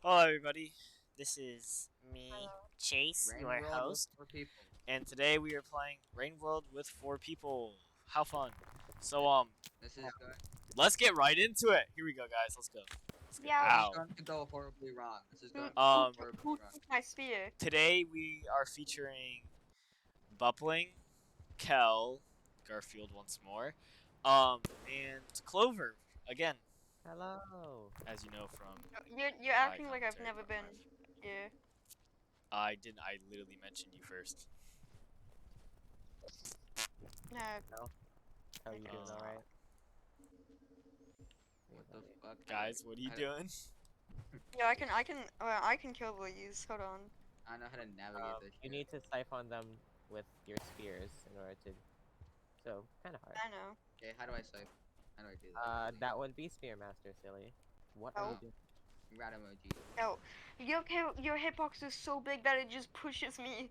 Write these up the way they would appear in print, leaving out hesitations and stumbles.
Hello, everybody. This is me, Hello. Chase, Rain your World with host, 4 people. and today we are playing Rain World with 4 people. How fun! So, This is going. let's get right into it. Here we go, guys. Let's go. Let's go. Yeah. This is Ow. going to go horribly wrong. This is going to Who, go Um, horribly who wrong. took my spear? Today we are featuring Buppling, Kel, Garfield once more, and Clover again, Hello. as you know from You're my acting like I've commentary never part been 5. here. I didn't. I literally mentioned you first. No. How you doing? Uh, All right. What the fuck? Guys, what are you doing? Yeah, I can kill these. Hold on. I don't know how to navigate this You shit. need to siphon them with your spears in order to. So kind of hard. I know. Okay, how do I save? How do I do that? That would be Spearmaster, silly. What are Oh. you doing? Rat emoji. Oh, your hitbox is so big that it just pushes me.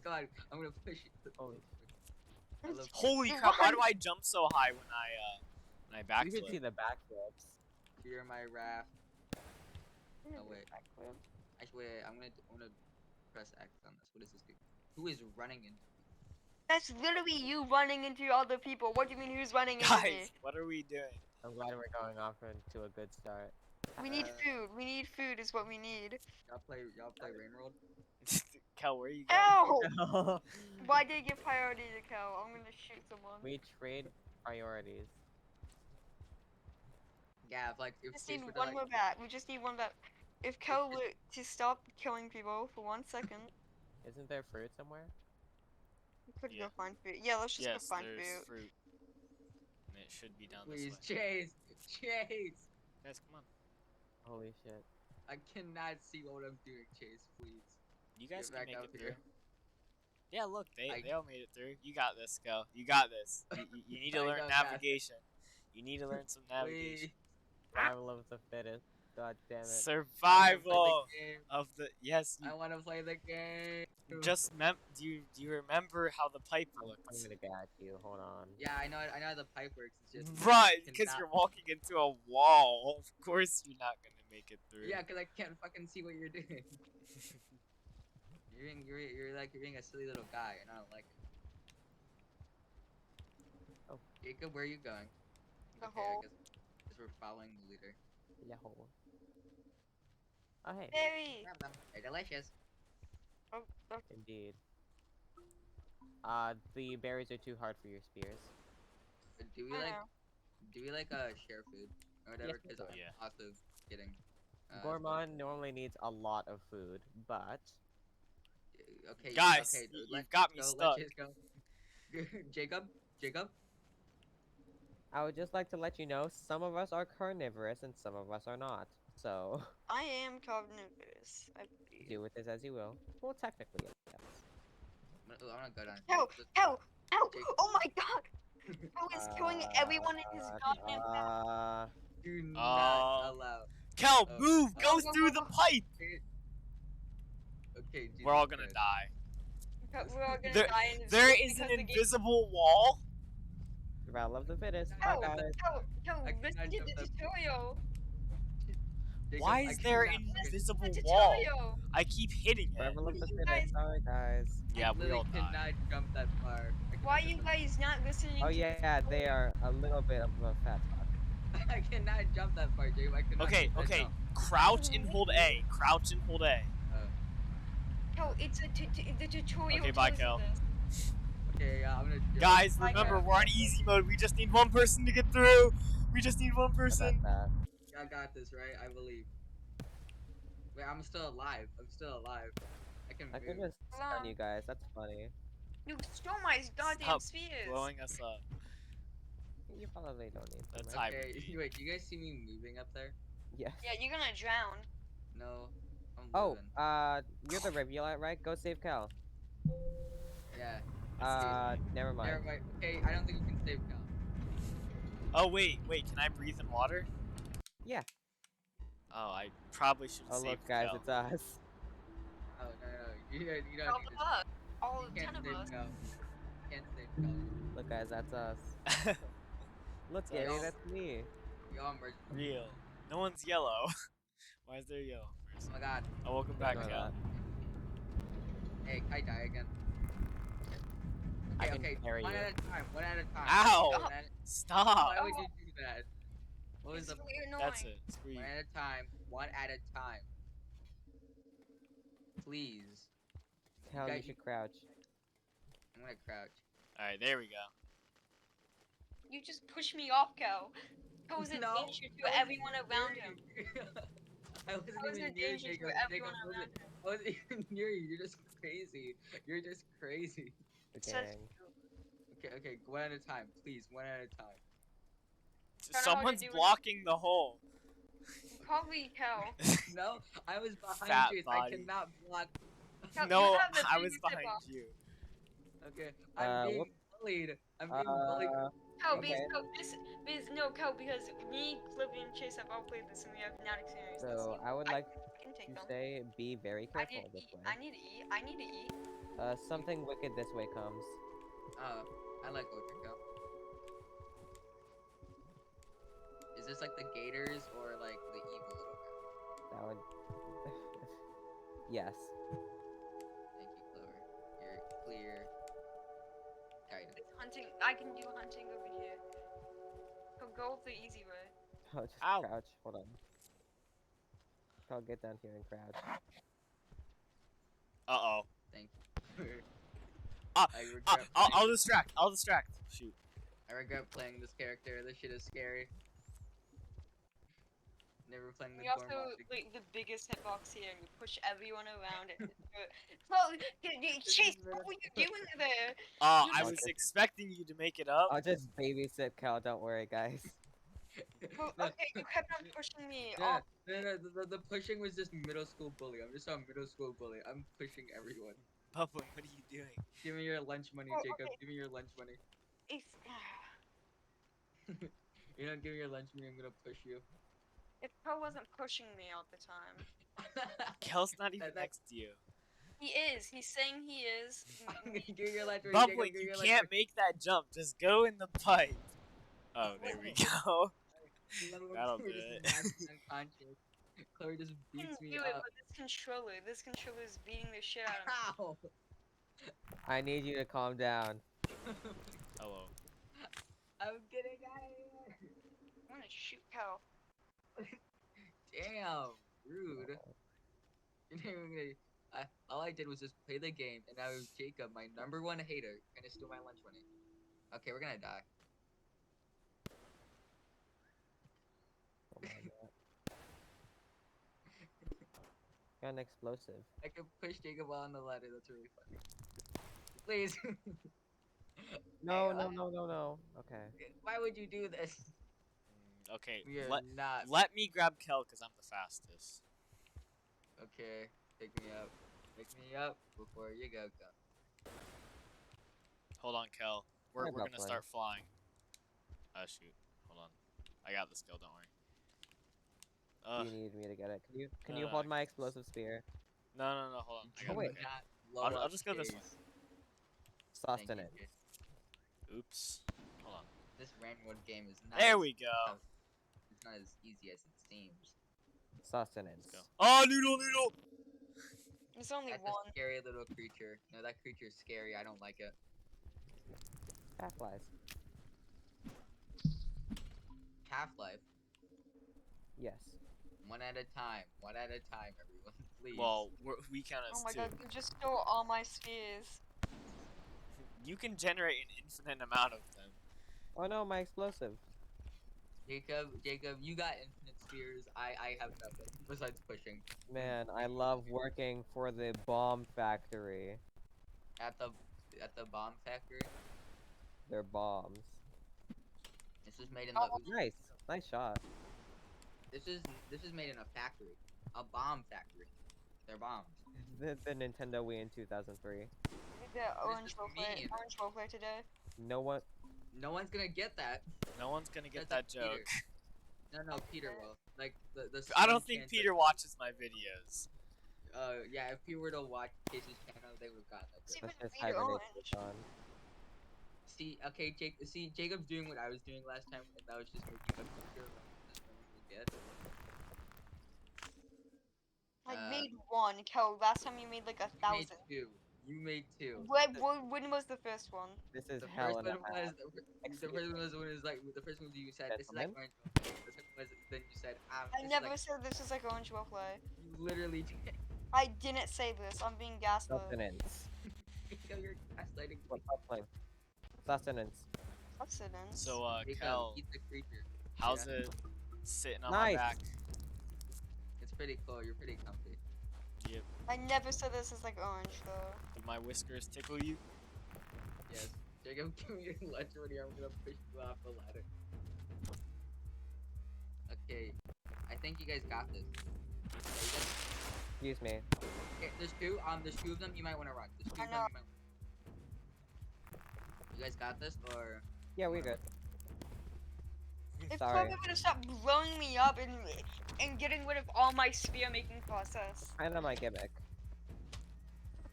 God, I'm gonna push you. Holy. I love Holy Run. crap! Why do I jump so high when I You should see backflip? the backflips. Fear my raft. Oh wait. Backflip. Actually, wait, I'm gonna press X on this. What does this do? Who is running in? That's literally you running into other people. What do you mean who's running into me? Guys, what are we doing? I'm glad we're going off into a good start. We need food. We need food is what we need. Y'all play Rain World? Kel, where are you going? Ow! Why did you give priority to Cal? I'm gonna shoot someone. We trade priorities. Yeah, if We if just Chase need were to one like, more bat. We just need one bat. If Cal were to stop killing people for 1 second, Isn't there fruit somewhere? we could Yeah. go find food. Yeah, let's just Yes, go find there's food. fruit. And it should be down please, this way. Chase. Guys, come on. Holy shit. I cannot see what I'm doing, Chase. Please. You guys Get can back make out it here. through. Yeah, look, they I- all made it through. You got this, Kel. You got this. You need to I learn got that. navigation. You need to learn some navigation. Survival of the fittest. God damn it. Survival of the yes. I want to play the game. Just do you remember how the pipe I'm looks? gonna get you. Hold on. Yeah, I know how the pipe works. It's just Right, because cannot- you're walking into a wall. Of course, you're not gonna make it through. Yeah, because I can't fucking see what you're doing. You're being a silly little guy, and I don't like it. Oh. Jacob, where are you going? The okay, hole. I guess we're following the leader. Yahoo. Oh hey. Berry! Grab them. They're delicious. Oh, okay. Indeed. The berries are too hard for your spears. But do we I like know. share food or whatever? we Because do. I'm Yeah. also getting. Gourmand normally needs a lot of food, but Okay, Guys, okay, you've got me go, stuck. Let's just go. Jacob. I would just like to let you know some of us are carnivorous and some of us are not. So I am carnivorous, I believe. do with this as you will. Well, technically, yes. I'm gonna go down. Ow! Ow! Ow! Jake. Oh my god! How is killing everyone in his goddamn path? Do not allow. Kel, Oh, move! oh. Go through the pipe! Okay, We're all Jesus gonna Christ. die. We're all gonna There- die in this There game is an because the game- invisible wall. Survival of the fittest. Ow! Bye guys. Ow! Ow! I Listen cannot to jump the that- tutorial! Jacob, Why I is there cannot an fucking- invisible The wall? tutorial! I keep hitting it. Survival of the You fittest. guys- Sorry guys. Yeah, I we literally all die. cannot jump that far. Why are you guys not listening Oh to yeah, the they are a little bit of a fat fuck. I cannot jump that far, Jacob. I cannot. Okay, make that okay. jump. Crouch and hold A. Crouch and hold A. Kel, it's the tutorial Okay, bye, tells Kel. you this. Okay, I'm gonna. Guys, I remember, got- we're on easy mode. We just need one person to get through. We just need one How person. about that? I got this, right? I believe. Wait, I'm still alive. I can I could move. just stun you guys. That's funny. You stole my goddamn Stop spears! blowing us up. You probably don't need That's them. high. Okay, Hibernate. wait, do you guys see me moving up there? Yes. Yeah, you're gonna drown. No, I'm Oh, moving. you're the Rivulite, right? Go save Cal. Yeah. Never mind. Never mind. Okay, I don't think we can save Cal. Oh wait, can I breathe in water? Yeah. Oh, I probably should have Oh saved look, guys, Kel. it's us. Oh no, you don't All need of us. All You 10 can't of save us. Cal. You can't save Cal. Look, guys, that's us. Look, It's Gary, us. that's me. We all merged. Real. No one's yellow. Why is there yellow Oh first? my god. Oh, welcome back, Ignore Cal. that. Hey, I die again. I Okay, can okay. carry One you. at a time. One at a time. Ow! One at a- Stop! Why would you do that? What was It's the really annoying. That's it. Screw you. one at a time? One at a time. Please. Cal, you got- should crouch. I'm gonna crouch. Alright, there we go. You just push me off, Cal. Cal was a No, danger I to wasn't everyone even around near him. you. I wasn't Cal was even a near danger Jacob. to everyone Jacob, around him. I wasn't even near you. You're just crazy. You're just crazy. The Says gang. you. Okay, one at a time. Please, one at a time. Don't know how to Someone's do it. blocking the hole. Probably Cal. No, I was behind Fat you. body. I cannot block. Cal, you No, have the I was biggest behind hip-hop. you. Okay, I'm being Whoop. bullied. I'm being bullied. Cal, Okay. because me, Clippy, and Chase have all played this and we have not experienced this. So I would like I can take to them. say be very I careful need to this eat. way. I need to eat. I need to eat. Something wicked this way comes. I like Otrico. Is this like the Gators or like the evil little guy? That would. Yes. Thank you, Clover. You're clear. Guidance. It's hunting. I can do hunting over here. Go the easy way. Oh, just Ow. crouch. Hold on. Cal, get down here and crouch. Uh-oh. Thank you. Ah, I regret I'll playing- distract. I'll distract. Shoot. I regret playing this character. This shit is scary. Never playing the You also Gormont. like the biggest hitbox here, and you push everyone around it. Well, Chase, what were you doing there? You I just- was expecting you to make it up. I'll just babysit Cal, don't worry, guys. Well, No, okay, you kept on pushing me No, off. the pushing was just middle school bully. I'm just a middle school bully. I'm pushing everyone. Bubbling, what are you doing? Give me your lunch money, Oh, Jacob. okay. Give me your lunch money. If, You don't give me your lunch money, I'm gonna push you. if Pro wasn't pushing me all the time, Kel's not even That- next to you. he is. He's saying he is. Give me your lunch money, Bubbling, Jacob. Give me you your lunch can't make that jump. Just go in the pipe. Oh, there we go. money. That'll Chloe do just it. knocks me unconscious. Chloe just I can beats me do it, up. but this controller is beating the shit out of me. Ow! I need you to calm down. Hello. I'm getting out of here. I'm gonna shoot Cal. Damn, rude. You're not even gonna- all I did was just play the game, and now Jacob, my #1 hater, gonna steal my lunch money. Okay, we're gonna die. Oh my god. Got an explosive. I can push Jacob while on the ladder. That's really funny. Please. No, Hey, no, no, no, no. Okay. Why would you do this? Okay, We are let, not. let me grab Kel because I'm the fastest. Okay, pick me up. Pick me up before you go. Hold on, Kel. We're Sorry about gonna start flying. Shoot. Hold on. I got this, Kel. Don't worry. You need me to get it. Can No, you no, hold I my can explosive spear? No, hold on. I Do got wait. it. Okay. not blow I'll up just go this way. Chase. Thank you, Sustenance. Chase. Oops. Hold on. This Rainwood game is not. There as we go. tough. It's not as easy as it seems. Sustenance. Let's go. Oh, noodle! There's only That's one. a scary little creature. No, that creature's scary. I don't like it. Half-life. Half-Life. Yes. One at a time. One at a time, everyone. Please. Well, we count as Oh my two. god, you just stole all my spheres. You can generate an infinite amount of them. Oh no, my explosive. Jacob, you got infinite spheres. I have nothing besides pushing. Man, I love working for the bomb factory. At the bomb factory. They're bombs. This was made in Oh. the. Nice. Nice shot. This is made in a factory. A bomb factory. They're bombs. The Nintendo Wii in 2003. The orange is roleplay, mean. orange roleplay today. No one. No one's gonna get that. No one's gonna get That's that a joke. No, Peter will. Like the. I don't Slim think chance Peter watches my videos. Yeah, if Peter were to watch Casey's channel, they would have gotten that. It's joke. even Let's just Peter hibernate Orange. switch on. See, okay, Jacob's doing what I was doing last time, and that was just making a picture of this one we get. one, Kel. Last time you made like You made 1,000. two. You made two. When was the first one? This is The hell first in a one half. was the Excuse first one was when it was like the first one you said this is like Gentlemen? orange roleplay. The second was then you said I this is never like said this is like orange roleplay. you literally did. I didn't say this. I'm being gaslit. Sustenance. You're gaslighting What me. playing? Sustenance. Sustenance. So, Jacob, Kel, eat the creature. how's Yeah. it sitting on my Nice. back? It's pretty cool. You're pretty comfy. Yep. I never said this is like orange though. Do my whiskers tickle you? Yes. Jacob, give me your lunch money. I'm gonna push you off the ladder. Okay. I think you guys got this. Excuse me. Okay, there's two. There's two of them. You might want to run. There's two I of them. know. You guys got this, or Yeah, we good. If Sorry. Clover would have stopped blowing me up and getting rid of all my spear making process. Kinda my gimmick.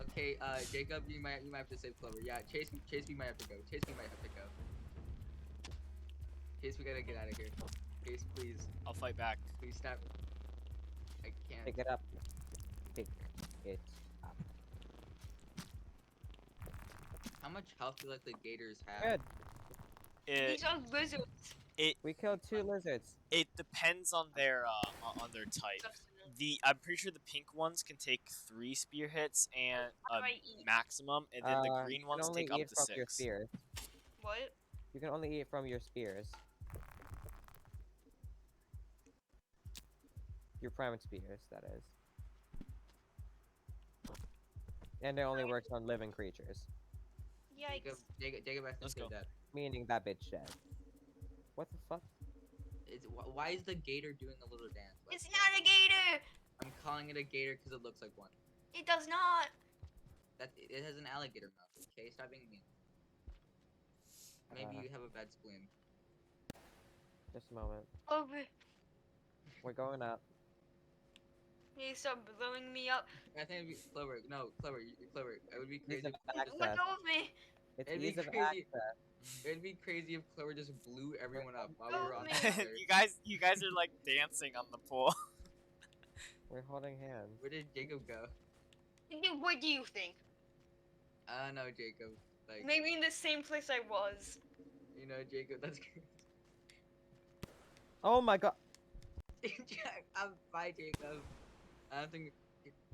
okay, Jacob, you might have to save Clover. Yeah, Chase, we might have to go. Chase, we might have to go. Chase, we gotta get out of here. Chase, please, I'll fight back. please stop. I can't. Pick it up. Pick it up. How much health do like the gators have? Good. It These are lizards. We killed 2 lizards. it depends on their type. I'm pretty sure the pink ones can take 3 spear hits and How a do I eat? maximum, and then the green You can ones only take up eat to from your 6. spears. What? You can only eat from your spears. Your private spears, that is. And it only works on living creatures. Yikes. Jacob, I think Let's you're go. dead. Meaning that bitch dead. What the fuck? Why is the gator doing a little dance? Like, It's not a gator. I'm calling it a gator because it looks like one. It does not. It has an alligator mouth. Okay, stop being mean. Maybe you have a bad spleen. Just a moment. Clover, We're going up. you stop blowing me up. I think it'd be Clover. No, Clover. Clover. It would be Ease crazy. of Let access. go of me. It's It'd be ease of crazy. access. It'd be crazy if Clover just blew everyone up while we Go were on me. the ladder. you guys are like dancing on the pool. We're holding hands. Where did Jacob go? What do you think? I don't know, Jacob. Like, Maybe in the same place I was. you know, Jacob. That's Oh my god. bye, Jacob. I don't think.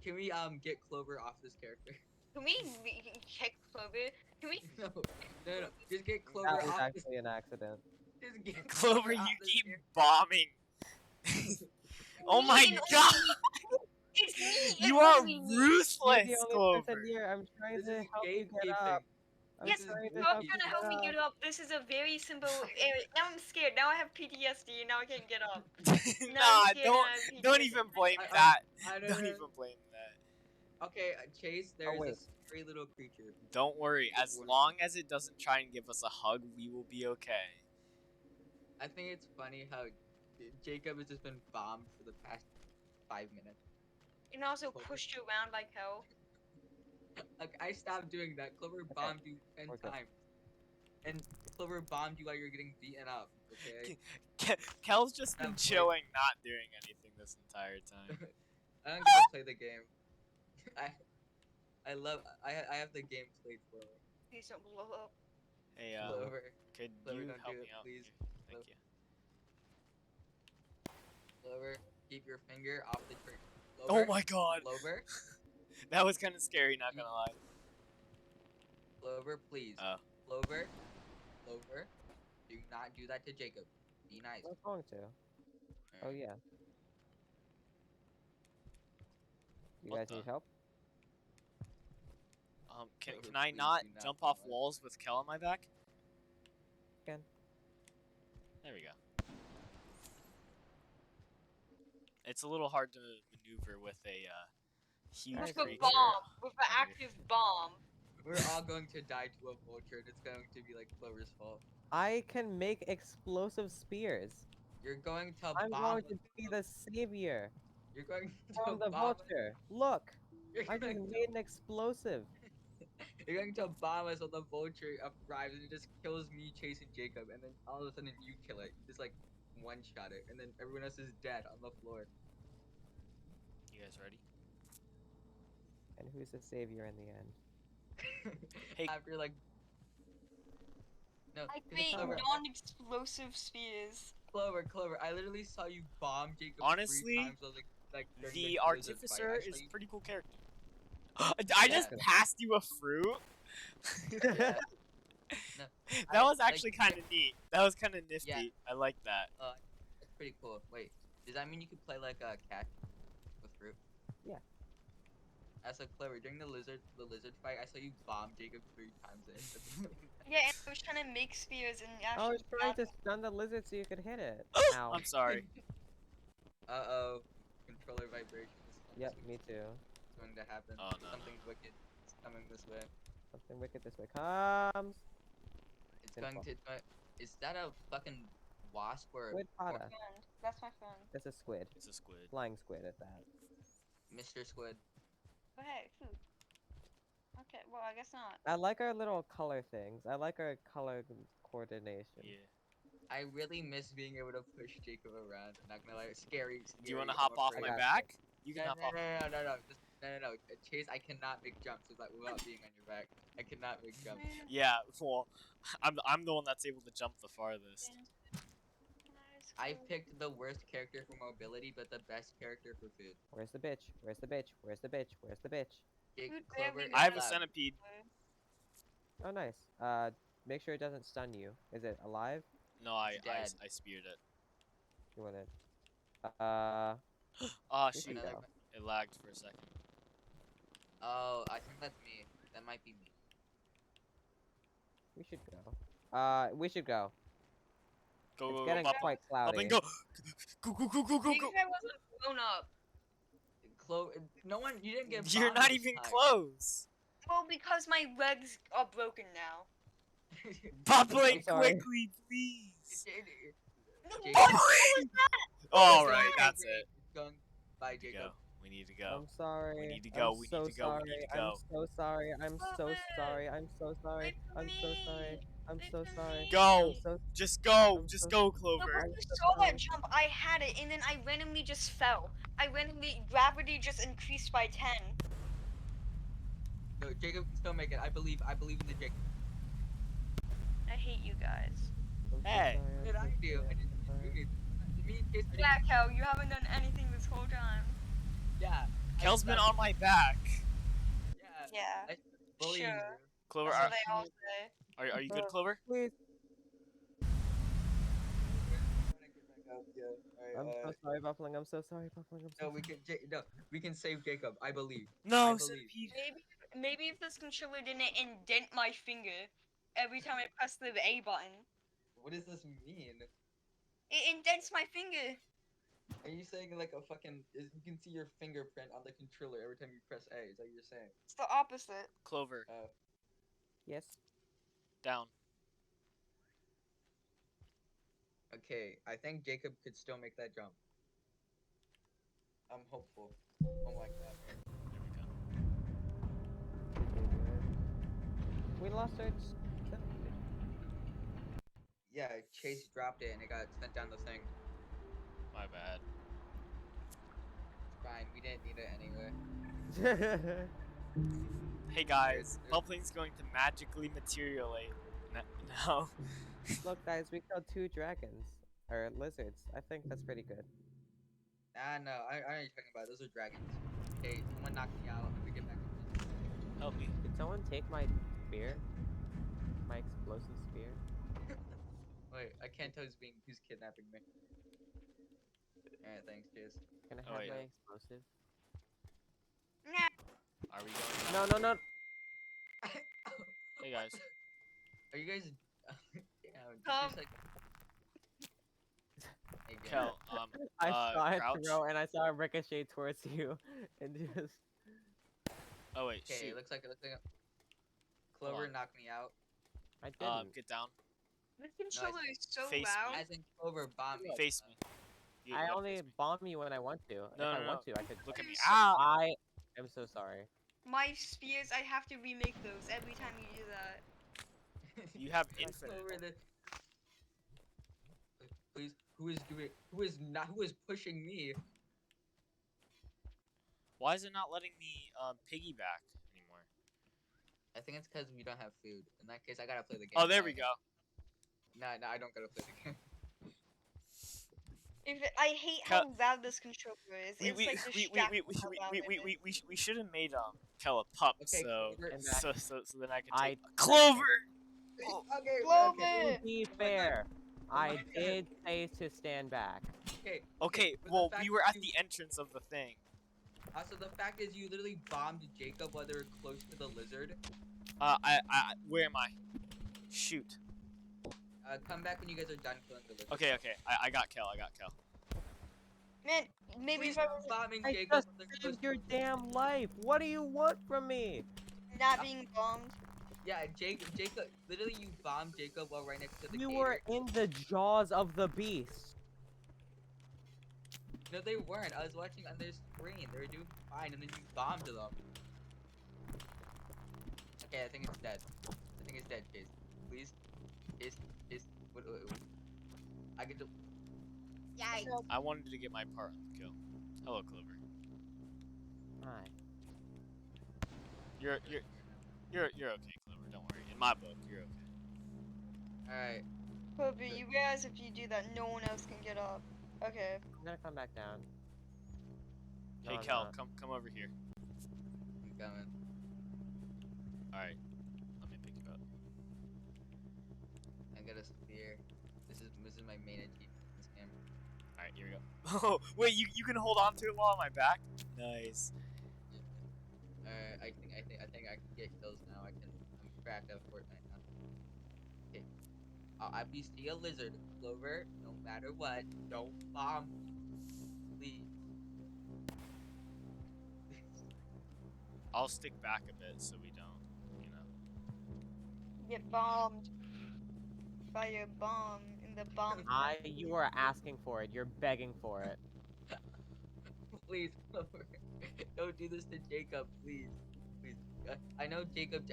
Can we get Clover off this character? Can we check Clover? Can we? no, no. Just get Clover That was off this. actually an accident. Just get Clover, off you this keep character. bombing. Oh Me my and god! only- It's me. You and are only me. You're ruthless, the only Clover. person here. I'm trying This to is help you get gatekeeping. up. I'm Yes, is trying to gatekeeping. help Stop you trying to get help me up. get up. This is a very simple area. Now I'm scared. Now I have PTSD and now I can't get up. Now Nah, I'm scared and I have don't PTSD. even blame I- that. I don't Don't know. even blame that. Okay, Chase, there's wait. a scary little creature. Don't worry. As long as it doesn't try and give us a hug, we will be okay. I think it's funny how Jacob has just been bombed for the past 5 minutes. And also pushed you around like hell. Like, I stopped doing that. Clover bombed you 10 We're good. times. And Clover bombed you while you were getting beaten up, okay? Kel's just been I'm chilling, not doing anything this entire time. I don't get to play the game. I have the game played for me. Please don't blow up. Hey, Clover, could Clover, you don't help do me it, out? please. Here, Thank you. Clover, keep your finger off the trigger. Oh my god! Clover, That was kind of scary, not gonna lie. Clover, please. Oh. Clover, Clover, do not do that to Jacob. Be nice. What's wrong to? Oh Alright. yeah. You What guys the- need help? Can Clover, I please not do not jump do off that. walls with Kel on my back? Can. There we go. It's a little hard to maneuver with a huge With creature. a bomb. With an active bomb. We're all going to die to a vulture, and it's going to be like Clover's fault. I can make explosive spears. You're going to I'm bomb. going to be the savior You're going from to the bomb. vulture. Look, You're I just going to, made an explosive. you're going to bomb us when the vulture arrives, and it just kills me chasing Jacob, and then all of a sudden you kill it. You just like one shot it, and then everyone else is dead on the floor. You guys ready? And who's the savior in the end? Hey. After like. No, I 'cause create Clover, non-explosive spears. Clover, I literally saw you bomb Jacob Honestly, 3 times like during The the lizard fight. artificer I is saw a you. pretty cool character. I just Yeah. passed you a fruit. Yeah. No, That was like, actually kind of neat. That was kind of nifty. Yeah. I like that. That's pretty cool. Wait, does that mean you could play like a cat with fruit? Yeah. That's so clever. During the lizard fight, I saw you bomb Jacob 3 times in. Yeah, and I was trying to make spears and I was actually. trying to stun the lizard so you could hit it. Ow. I'm sorry. Uh-oh. Controller vibrations. Yep, me too. It's going to happen. Oh, no, Something's wicked. It's coming this way. Something wicked this way comes. It's Simple. going to. Is that a fucking wasp or Squid or Pada. Friend. That's my friend. It's a squid. It's a squid. Flying squid at that. Mr. Squid? Oh hey, food. Okay, well I guess not. I like our little color things. I like our color coordination. Yeah. I really miss being able to push Jacob around. I'm not gonna lie, scary. Do you want to I'm hop off afraid. my got back? You can No, hop no, off. no, no, no, no, just, no. Chase, I cannot make jumps without being on your back. I cannot make jumps. Yeah. Well, I'm the one that's able to jump the farthest. I picked the worst character for mobility, but the best character for food. Where's the bitch? Where's the bitch? Where's the bitch? Where's the bitch? Food Clover barely is I have a lab. centipede. Oh, nice. Make sure it doesn't stun you. Is it alive? No, I dead. speared it. You want it? Oh We shoot! should go. It lagged for a second. Oh, I think that's me. That might be me. We should go. We should go. Go, It's go, getting go, up, quite up cloudy. and go. Go, go, go, go, go, Maybe go. I wasn't blown up. No one, you didn't get. You're bombed not this even time. close. Well, because my legs are broken now. Populate I'm sorry. quickly, please. Jacob. What was that? All It's right, going- that's it. It's going. Bye, We need to Jacob. go. We need to go. I'm sorry. We need to go, I'm we need so to go, we need sorry. to go. I'm so sorry. I'm so Clover. sorry. I'm so sorry. Wait for I'm so sorry. me. I'm Wait so for sorry. me. Go. I'm so Just go. I'm Just so- go, No, Clover. when I'm you so saw sorry. that jump, I had it, and then I randomly just fell. Gravity just increased by 10. No, Jacob can still make it. I believe in the Jacob. I hate you guys. I'm so Hey. sorry, What did I'm I so do? sorry, I I'm didn't so do sorry. anything. Me and Chase, Yeah, Kel, you haven't done anything this whole time. yeah. Kel's been on my back. Yeah. Yeah. I bullying Sure. you. Clover, That's what they all say. are you good, Clover? Please. Alright, I'm so sorry, Buffling. I'm so sorry, Buffling. I'm so no, sorry. we can save Jacob. I believe. No, I believe. centipede. Maybe if this controller didn't indent my finger every time I press the A button. What does this mean? It indents my finger. Are you saying like a fucking? You can see your fingerprint on the controller every time you press A? Is that what you're saying? It's the opposite. Clover, Yes. down. Okay, I think Jacob could still make that jump. I'm hopeful. Oh my god. There we go. We lost our centipede. Yeah, Chase dropped it and it got sent down the thing. My bad. It's fine. We didn't need it anyway. Hey guys, Buffling's going to magically materialate now. Look, guys, we killed 2 dragons. Or lizards. I think that's pretty good. No, I know what you're talking about. Those are dragons. Okay, someone knocked me out. Let me get back up. Help me. Did someone take my spear? My explosive spear? Wait, I can't tell who's kidnapping me. Alright, thanks, Chase. Can I Oh, have yeah. my explosive? Nah. Are we going? No, no, no. Hey guys. Are you guys? Come. Just like. Hey, guys. Kel, I saw it crouch. throw and I saw it ricochet towards you. And just. Oh wait, Okay, shoot. it looks like Hold Clover on. knocked me out. I didn't. Get down. This controller is so Face me. loud. As in Clover bombed me. Face me. You I gotta only face me. bomb you when I want to. If No, I no, want no. to, I could. Look at me. So- Ow! I am so sorry. My spears, I have to remake those every time you do that. You have Like, infinite. Clover, Please, who is pushing me? Why is it not letting me piggyback anymore? I think it's because we don't have food. In that case, I gotta play the game. Oh, there we go. No, I don't gotta play the game. I hate how loud this controller is. It's like distracting how loud it is. We should have made Kel a pup, Okay, so Clover. so then I can I take Clover. Oh, Okay, Clover! To be fair, I did say to stand back. okay. but the Well, fact we were is at the entrance of the thing. Also, the fact is, you literally bombed Jacob while they were close to the lizard. Where am I? Shoot. Come back when you guys are done killing the lizard. Okay. I got Kel. Man, maybe Please if I stop was bombing I Jacob just when they're close saved your to the lizard. damn life. What do you want from me? not being bombed. Yeah, Jacob, literally you bombed Jacob while right next to the You gator. were in the jaws of the beast. No, they weren't. I was watching on their screen. They were doing fine, and then you bombed them. Okay, I think it's dead. Chase. Please. Chase. What? I get to... Yikes. I wanted to get my part on the kill. Hello, Clover. Hi. You're okay, Clover. Don't worry. In my book, you're okay. Alright. Clover, you realize if you do that, no one else can get up. Okay. I'm gonna come back down. Hey, No, Kel, no. come over here. I'm coming. All right. Let me pick you up. I got a spear. This is my main achievement in this game. All right, here we go. Oh, wait, you can hold on to it while on my back? Nice. I think I can get kills now. I'm cracked at Fortnite now. Okay. We see a lizard, Clover. No matter what, don't bomb me. Please. I'll stick back a bit so we don't, you know. Get bombed by your bomb in the bomb. You are asking for it. You're begging for it. Please, Clover. Don't do this to Jacob, please. I know Jacob's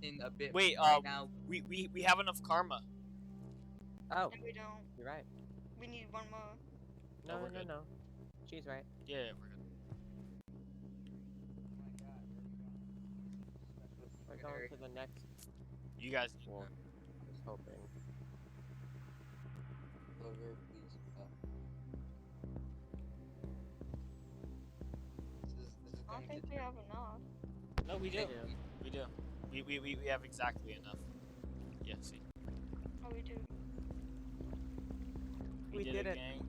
seeing a bit Wait, right now. we have enough karma. Oh, No, we don't. you're right. We need one more. No, No, we're good. no. She's right. Yeah, we're good. We're going to the next You guys need one. I was hoping. Clover, please. This is I don't going think we have enough. No, we do. They do. We do. We have exactly enough. Yeah, see. Oh, we do. We did it. gang.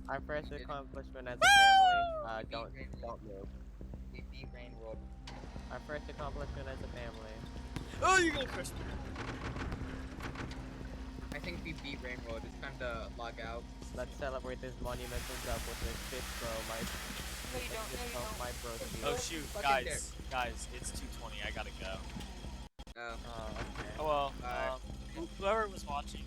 Our first did it. accomplishment as a family. Don't move. We beat Rain World. Our first accomplishment as a family. Oh, you're gonna crush me. I think we beat Rain World. It's time to log out. Let's celebrate this monumental jump with this fist throw. No, you don't. No, you don't. My bro. Oh shoot, Fucking guys, it's 2:20. I gotta go. Oh. Oh, okay. Oh well. Bye. Whoever was watching,